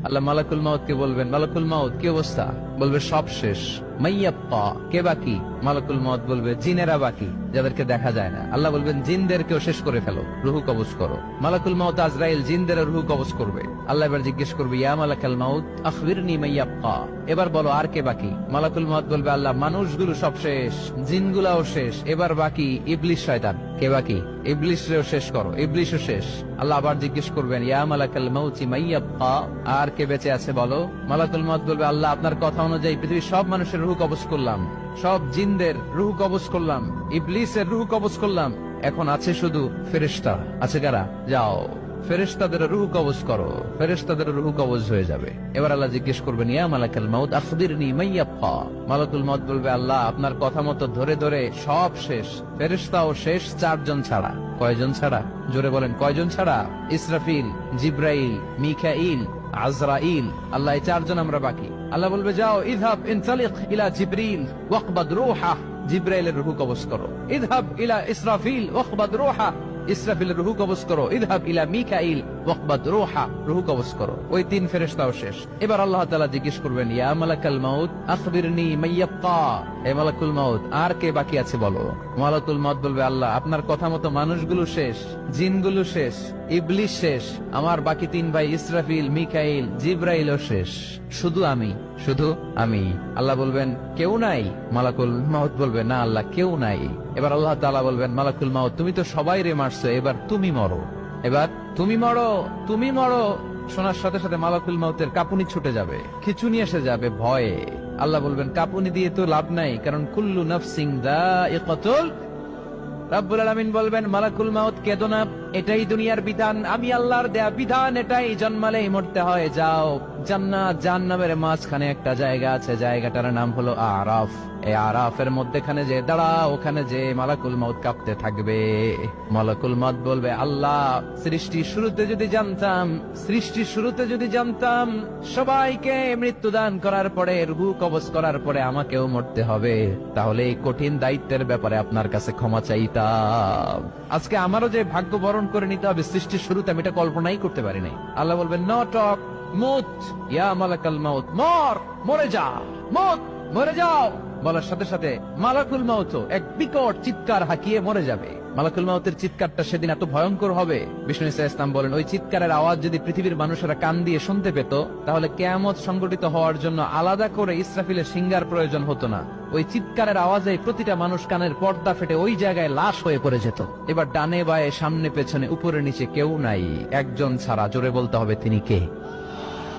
আল্লাহ মালাকুল মাউত কে বলবেন, মালাকুল মাউত কি অবস্থা? বলবে সব শেষ। মাইয়াপ্পা, কে বাকি? মালাকুল মাউত বলবে জিনেরা বাকি, যাদেরকে দেখা যায় না। আল্লাহ বলবেন জিনদেরকেও শেষ করে ফেলো, রুহু কবজ করো। মালাকুল মাউত আজরাইল জিনদের রুহু কবজ করবে। আল্লাহ এবার জিজ্ঞেস করবে, ইয়া মালাকাল মাউত আখবিরনি মাইয়াপ্পা, এবার বলো আর কে বাকি? মালাকুল মাউত বলবে, আল্লাহ মানুষগুলো সব শেষ, জিনগুলাও শেষ, এবার বাকি ইবলিস শয়তান। কে বাকি? ইবলিসরেও শেষ করো, ইবলিসও শেষ। আল্লাহ আবার জিজ্ঞেস করবেন, ইয়া মালাকাল মাউতি মাইয়াব্বা, আর কে বেঁচে আছে বলো? মালাকুল মাউত বলবে, আল্লাহ আপনার কথা অনুযায়ী পৃথিবীর সব মানুষের রূহ কবজ করলাম, সব জিনদের রূহ কবজ করলাম, ইবলিসের রূহ কবজ করলাম, এখন আছে শুধু ফেরেশতা। আছে কারা? যাও ফেরেশতাদের রূহ কবজ করো, ফেরেশতাদের রূহ কবজ হয়ে যাবে। এবার আল্লাহ জিজ্ঞেস করবেন, ইয়া মালাকাল মাউত আখবিরনি মাইয়াব্বা। মালাকুল মাউত বলবে, আল্লাহ আপনার কথা মতো ধরে ধরে সব শেষ, ফেরেশতাও শেষ, 4 জন ছাড়া। কয়জন ছাড়া? জোরে বলেন, কয়জন ছাড়া? ইসরাফিল, জিব্রাইল, মিকাইল, আজরাইল। আল্লাহ এই 4 জন আমরা বাকি। আল্লাহ বলবে, যাও ইযহাব ইনতালিক ইলা জিবরিল ওয়াকবাদ রূহা, জিব্রাইলের রূহ কবজ করো। ইযহাব ইলা ইসরাফিল ওয়াকবাদ রূহা, ইসরাফিলের রূহ কবজ করো। ইযহাব ইলা মিকাইল ওয়াকবাদ রূহা, রূহ কবজ করো। ওই 3 ফেরেশতাও শেষ। এবার আল্লাহ তাআলা জিজ্ঞেস করবেন, ইয়া মালাকাল মাউত আখবিরনি মাইয়াব্বা, হে মালাকুল মাউত আর কে বাকি আছে বলো? মালাকুল মাউত বলবে, আল্লাহ আপনার কথা মতো মানুষগুলো শেষ, জিনগুলো শেষ, ইবলিস শেষ, আমার বাকি 3 ভাই ইসরাফিল, মিকাইল, জিব্রাইলও শেষ, শুধু আমি, শুধু আমি। আল্লাহ বলবেন, কেউ নাই? মালাকুল মাউত বলবে, না আল্লাহ কেউ নাই। এবার আল্লাহ তাআলা বলবেন, মালাকুল মাউত তুমি তো সবাই রে মারছো, এবার তুমি মরো, এবার তুমি মরো, তুমি মরো। শোনার সাথে সাথে মালাকুল মাউতের কাঁপুনি ছুটে যাবে, খিঁচুনি এসে যাবে ভয়ে। আল্লাহ বলবেন, কাঁপুনি দিয়ে তো লাভ নাই, কারণ কুল্লু নাফসিন যায়িকাতুল। রাব্বুল আলামিন বলবেন, মালাকুল মাউত কেঁদো না, এটাই দুনিয়ার বিধান, আমি আল্লাহর দেয়া বিধান, এটাই জন্মালেই মরতে হয়। যাও জান্নাত জাহান্নামের মাঝখানে একটা জায়গা আছে, জায়গাটার নাম হলো আরাফ। এই আরাফের মধ্যখানে যে দাঁড়াও, ওখানে যে মালাকুল মাউত কাঁপতে থাকবে। মালাকুল মাউত বলবে, আল্লাহ সৃষ্টির শুরুতে যদি জানতাম, সৃষ্টির শুরুতে যদি জানতাম সবাইকে মৃত্যুদান করার পরে, রূহ কবজ করার পরে আমাকেও মরতে হবে, তাহলে এই কঠিন দায়িত্বের ব্যাপারে আপনার কাছে ক্ষমা চাইতাম। আজকে আমারও যে ভাগ্য বরণ করে নিতে হবে সৃষ্টির শুরুতে, আমি এটা কল্পনাই করতে পারি নাই। আল্লাহ বলবেন, নো টক, মুত ইয়া মালাকাল মাউত, মর, মরে যা, মুত, মরে যাও। বলার সাথে সাথে মালাকুল মাউত এক বিকট চিৎকার হাঁকিয়ে মরে যাবে। মালাকুল মাউতের চিৎকারটা সেদিন এত ভয়ঙ্কর হবে, বিষ্ণু ইসা ইসলাম বলেন, ওই চিৎকারের আওয়াজ যদি পৃথিবীর মানুষেরা কান দিয়ে শুনতে পেত, তাহলে কিয়ামত সংগঠিত হওয়ার জন্য আলাদা করে ইসরাফিলের সিঙ্গার প্রয়োজন হতো না। ওই চিৎকারের আওয়াজে প্রতিটা মানুষ কানের পর্দা ফেটে ওই জায়গায় লাশ হয়ে পড়ে যেত। এবার ডানে বায়ে সামনে পেছনে উপরে নিচে কেউ নাই, একজন ছাড়া। জোরে বলতে হবে, তিনি কে?